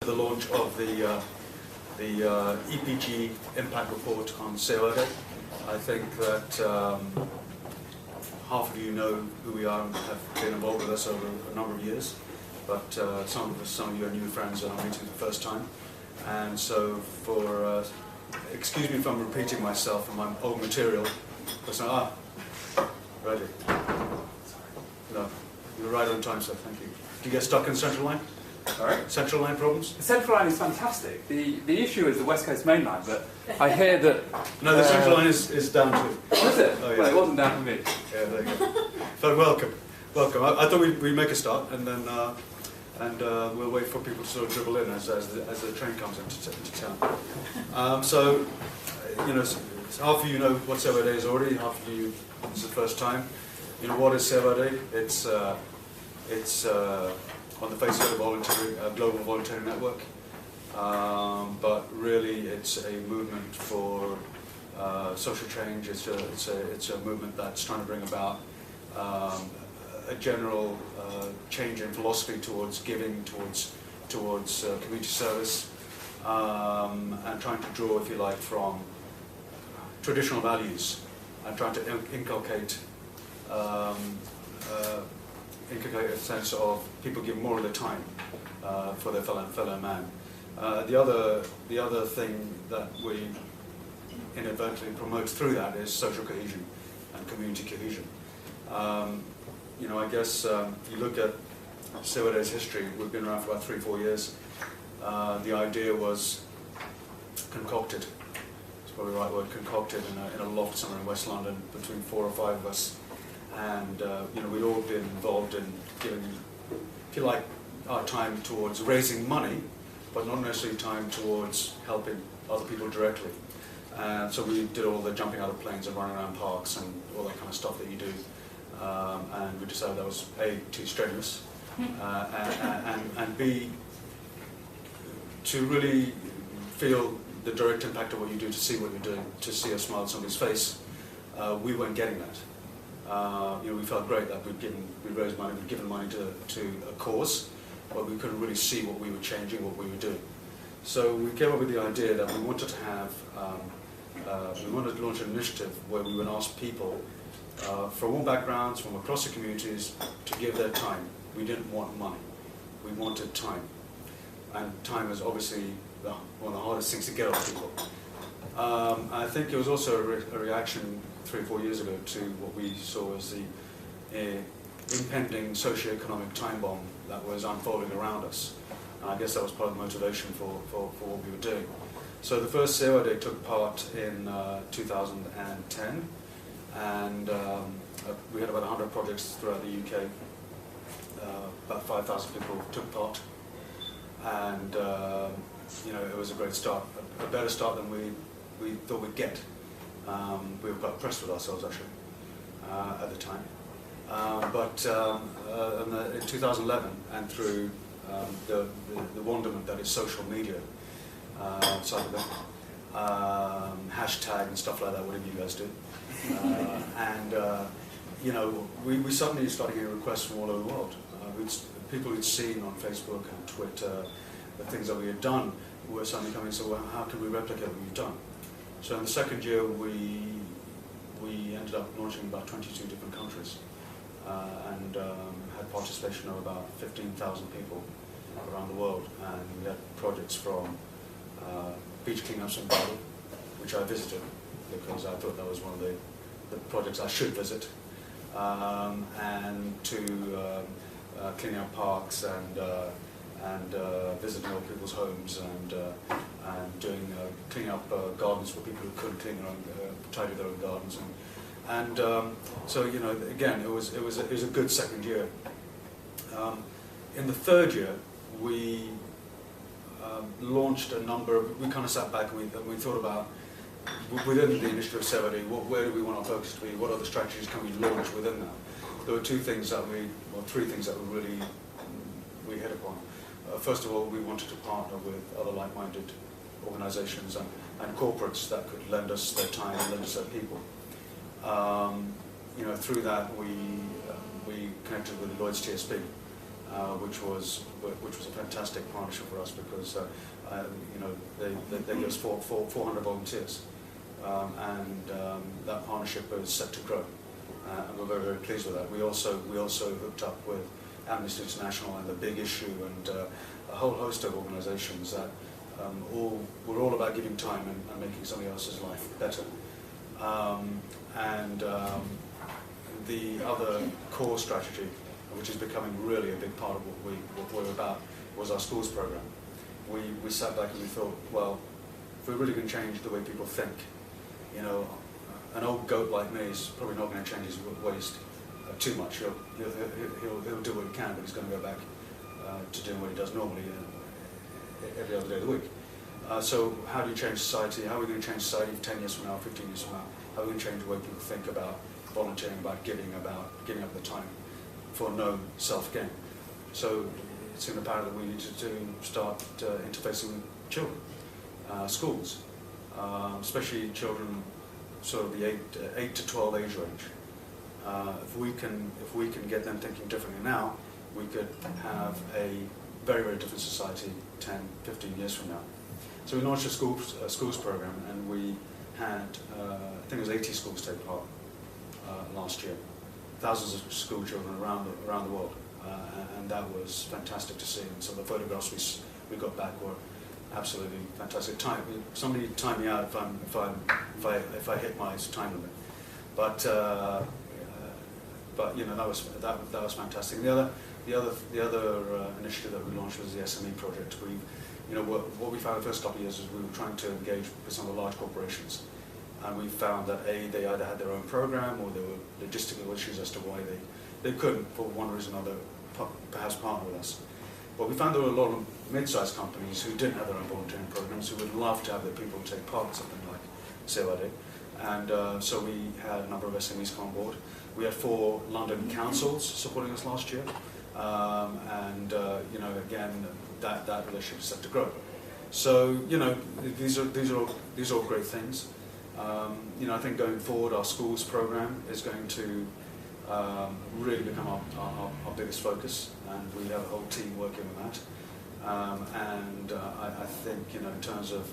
the launch of the EPG Impact Report on Sewa Day. I think that half of you know who we are and have been involved with us over a number of years, but some of you are new friends and I'm meeting for the first time. And so for, excuse me if I'm repeating myself from my old material, but ready. No, you were right on time, sir, thank you. Did you get stuck in Central Line? Sorry? Central Line problems? The Central Line is fantastic. The issue is the West Coast Main Line, but I hear that... No, the Central Line is down too. Oh, is it? Oh, yeah. Well, it wasn't down for me. Yeah, there you go. So welcome. Welcome. I thought we'd make a start and then we'll wait for people to sort of dribble in as the train comes into town. So, you know, half of you know what Sewa Day is already, half of you, this is the first time. You know, what is Sewa Day? It's on the face of it a global voluntary network, but really it's a movement for social change. It's a movement that's trying to bring about a general change in philosophy towards giving, towards community service, and trying to draw, if you like, from traditional values and trying to inculcate a sense of people give more of their time for their fellow man. The other thing that we inadvertently promote through that is social cohesion and community cohesion. You know, I guess you look at Sewa Day's history. We've been around for about 3-4 years. The idea was concocted. It's probably the right word. Concocted in a loft somewhere in West London between 4 or 5 of us. And you know, we'd all been involved in giving, if you like, our time towards raising money, but not necessarily time towards helping other people directly. And so we did all the jumping out of planes and running around parks and all that kind of stuff that you do. And we decided that was A, too strenuous, and B, to really feel the direct impact of what you do, to see what you're doing, to see a smile on somebody's face. We weren't getting that. You know, we felt great that we'd raised money, we'd given money to a cause, but we couldn't really see what we were changing, what we were doing. So we came up with the idea that we wanted to have, we wanted to launch an initiative where we would ask people from all backgrounds, from across the communities, to give their time. We didn't want money, we wanted time. And time is obviously one of the hardest things to get off people. I think it was also a reaction 3 or 4 years ago to what we saw as the impending socio-economic time bomb that was unfolding around us. And I guess that was part of the motivation for what we were doing. So the first Sewa Day took part in 2010, and we had about 100 projects throughout the UK. About 5,000 people took part, and you know, it was a great start, a better start than we thought we'd get. We were quite impressed with ourselves actually at the time. But in 2011, and through the wonderment that is social media side of it, hashtag and stuff like that, whatever you guys do, and you know, we suddenly started getting requests from all over the world. People who'd seen on Facebook and Twitter the things that we had done were suddenly coming and said, well, how can we replicate what you've done? So in the second year, we ended up launching in about 22 different countries, and had participation of about 15,000 people around the world. And we had projects from beach cleanups in Bali, which I visited because I thought that was one of the projects I should visit, and to cleaning up parks and visiting old people's homes and doing cleaning up gardens for people who couldn't clean their own, tidy their own gardens, and so, you know, again, it was a good second year. In the third year, we launched a number of, we kind of sat back and we thought about, within the initiative of Sewa Day, where do we want our focus to be? What other strategies can we launch within that? There were 3 things that we really hit upon. First of all, we wanted to partner with other like-minded organisations and corporates that could lend us their time and lend us their people. You know, through that we connected with Lloyd's TSB, which was a fantastic partnership for us because they gave us 400 volunteers, and that partnership is set to grow, and we're very, very pleased with that. We also hooked up with Amnesty International and The Big Issue and a whole host of organisations that we're all about giving time and making somebody else's life better. The other core strategy, which is becoming really a big part of what we're about, was our schools program. We sat back and we thought, well, if we're really going to change the way people think, you know, an old goat like me is probably not going to change his ways too much. He'll do what he can, but he's going to go back to doing what he does normally every other day of the week. So how do you change society? How are we going to change society 10 years from now, 15 years from now? How are we going to change the way people think about volunteering, about giving up the time for no self-gain? So it seemed apparent that we needed to start interfacing with children, schools, especially children sort of the 8 to 12 age range. If we can get them thinking differently now, we could have a very, very different society 10, 15 years from now. So we launched a schools program, and we had, I think it was 80 schools take part last year. Thousands of school children around the world, and that was fantastic to see. And so the photographs we got back were absolutely fantastic. Somebody time me out if I hit my time limit, but you know, that was fantastic. And the other initiative that we launched was the SME project. What we found the first couple of years is we were trying to engage with some of the large corporations, and we found that they either had their own program or there were logistical issues as to why they couldn't, for one reason or another, perhaps partner with us. But we found there were a lot of mid-sized companies who didn't have their own volunteering programs, who would love to have their people take part in something like Sewa did. And so we had a number of SMEs come on board. We had 4 London councils supporting us last year, and again, that relationship is set to grow. So these are all great things. I think going forward, our schools program is going to really become our biggest focus, and we have a whole team working on that. I think in terms of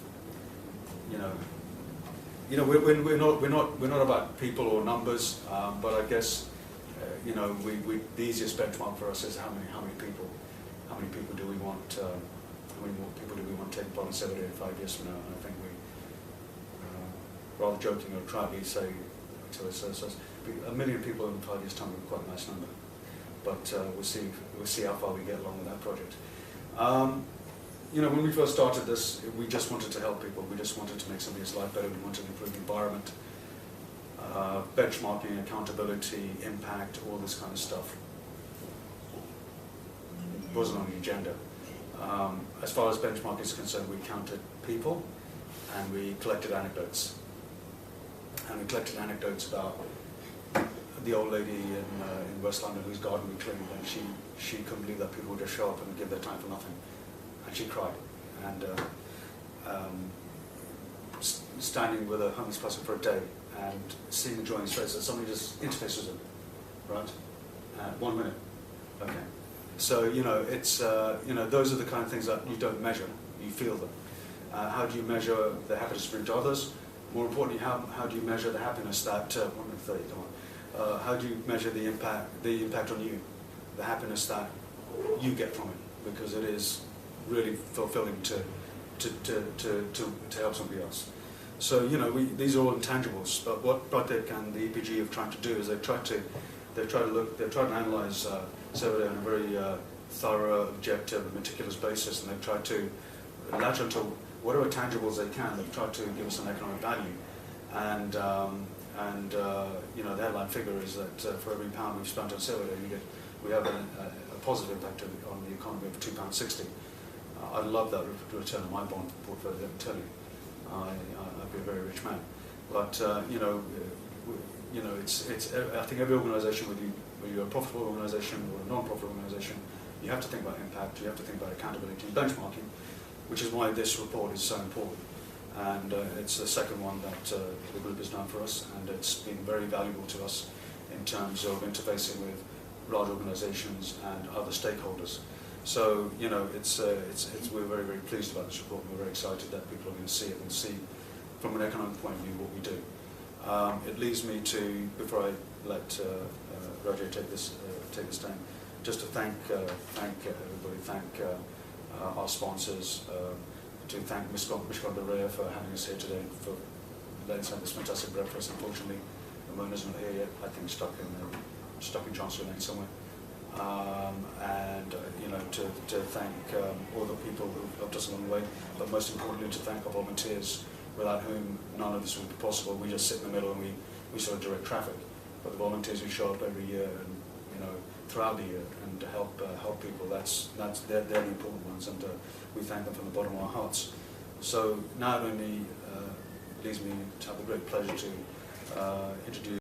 we're not about people or numbers, but I guess the easiest benchmark for us is how many people do we want how many more people do we want to take part in 7 or 5 years from now? And I think we rather joking or proudly say to us, 1 million people in 5 years' time would be quite a nice number. But we'll see how far we get along with that project. When we first started this, we just wanted to help people. We just wanted to make somebody's life better. We wanted to improve the environment, benchmarking, accountability, impact, all this kind of stuff. It wasn't on the agenda. As far as benchmarking is concerned, we counted people and we collected anecdotes. And we collected anecdotes about the old lady in West London whose garden we cleaned, and she couldn't believe that people would just show up and give their time for nothing. And she cried. And standing with a homeless person for a day and seeing the joy in his face, that somebody just interfaces him, right? 1 minute. Okay. So, it's, those are the kind of things that you don't measure, you feel them. How do you measure the happiness you bring to others? More importantly, how do you measure the happiness that, 1:30, come on. How do you measure the impact on you, the happiness that you get from it? Because it is really fulfilling to help somebody else. So, these are all intangibles, but what Pratik and the EPG have tried to do is they've tried to analyse Sewa on a very thorough, objective, and meticulous basis, and they've tried to latch onto whatever tangibles they can. They've tried to give us an economic value, and the headline figure is that for every pound we've spent on Sewa, we have a positive impact on the economy of £2.60. I love that return on my bond portfolio, let me tell you. I'd be a very rich man. But I think every organisation, whether you're a profitable organisation or a non-profit organisation, you have to think about impact, you have to think about accountability and benchmarking, which is why this report is so important. And it's the second one that the group has done for us, and it's been very valuable to us in terms of interfacing with large organisations and other stakeholders. So, you know, we're very, very pleased about this report, and we're very excited that people are going to see it and see, from an economic point of view, what we do. It leads me to, before I let Roger take this time, just to thank everybody, thank our sponsors, to thank Ms. Gondarea for having us here today, for letting us have this fantastic breakfast. Unfortunately, Ramona's not here yet. I think stuck in Chancellor Lane somewhere. And you know, to thank all the people who helped us along the way, but most importantly to thank our volunteers, without whom none of this would be possible. We just sit in the middle and we sort of direct traffic. But the volunteers who show up every year and, you know, throughout the year and to help people, they're the important ones, and we thank them from the bottom of our hearts. So now it only leaves me to have the great pleasure to introduce